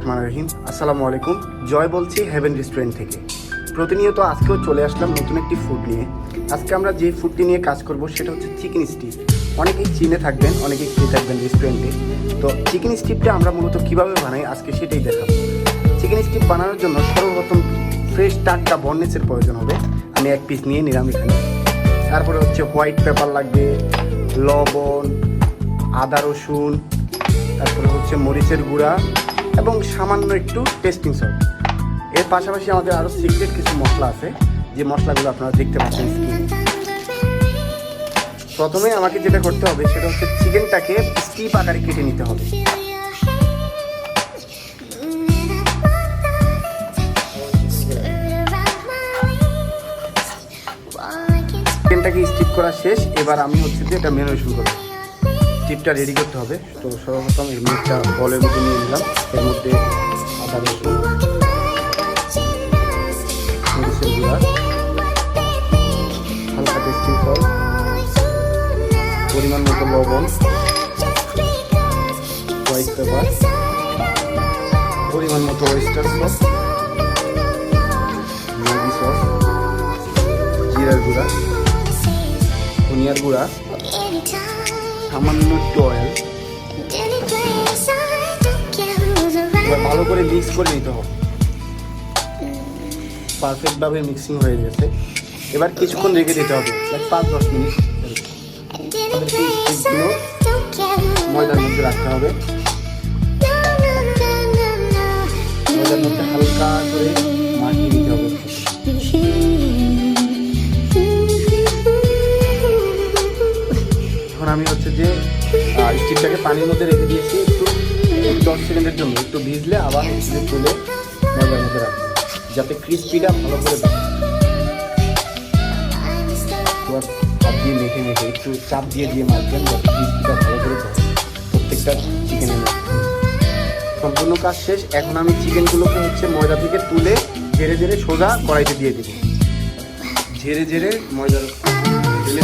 রহমানির রহিম। আসসালামু আলাইকুম। জয় বলছি হেভেন রেস্টুরেন্ট থেকে। প্রতিনিয়ত আজকেও চলে আসলাম নতুন একটি ফুড নিয়ে। আজকে আমরা যে ফুডটি নিয়ে কাজ করব সেটা হচ্ছে চিকেন স্টিক। অনেকেই চিনে থাকবেন, অনেকেই খেয়ে থাকবেন রেস্টুরেন্টে। তো চিকেন স্টিকটা আমরা মূলত কীভাবে বানাই আজকে সেটাই দেখাবো। চিকেন স্টিক বানানোর জন্য সর্বপ্রথম ফ্রেশ টাটকা বর্নেসের প্রয়োজন হবে। আমি এক পিস নিয়ে নিলাম এখানে। তারপরে হচ্ছে হোয়াইট পেপার লাগবে, লবণ, আদা রসুন, তারপরে হচ্ছে মরিচের গুঁড়া এবং সামান্য একটু টেস্টিং সল্ট। এর পাশাপাশি আমাদের আরও সিক্রেট কিছু মশলা আছে, যে মশলাগুলো আপনারা দেখতে পাচ্ছেন স্ক্রিনে। প্রথমে আমাকে যেটা করতে হবে সেটা হচ্ছে চিকেনটাকে স্ট্রিপ আকারে কেটে নিতে হবে। চিকেনটাকে স্টিপ করা শেষ। এবার আমি হচ্ছে যে এটা ম্যারিনেশন করবো। স্টিপটা রেডি করতে হবে। তো সর্বপ্রথম এর মিটটা বলের মধ্যে নিয়ে নিলাম। এর মধ্যে আদা রসুন, মরিচের গুঁড়া, হালকা টেস্টিং সল্ট, পরিমাণ মতো লবণ, হোয়াইট পেপার, পরিমাণ মতো ওয়েস্টার সস, ম্যাগি সস, জিরার গুঁড়া, ধনিয়ার গুঁড়া, সামান্য একটু অয়েল। এবার ভালো করে মিক্স করে নিতে হবে। পারফেক্টভাবে মিক্সিং হয়ে গেছে। এবার কিছুক্ষণ রেখে দিতে হবে, 5-10 মিনিট। ময়দার মধ্যে রাখতে হবে। ময়দার মধ্যে হালকা করে মাখিয়ে দিতে হবে। এখন আমি হচ্ছে যে স্টিকটাকে পানির মধ্যে রেখে দিয়েছি একটু 10 সেকেন্ডের জন্য। একটু ভিজলে আবার হচ্ছে তুলে ময়দার মধ্যে রাখবো, যাতে ক্রিস্পিটা ভালো করে হাত দিয়ে মেখে মেখে একটু চাপ দিয়ে মাখবেন, যাতে ক্রিস্পিটা ভালো করে প্রত্যেকটা চিকেনের মধ্যে। সম্পূর্ণ কাজ শেষ। এখন আমি চিকেনগুলোকে হচ্ছে ময়দা থেকে তুলে ঝেড়ে ঝেড়ে সোজা কড়াইতে দিয়ে দেবো। ঝেড়ে ঝেড়ে ময়দার ঢেলে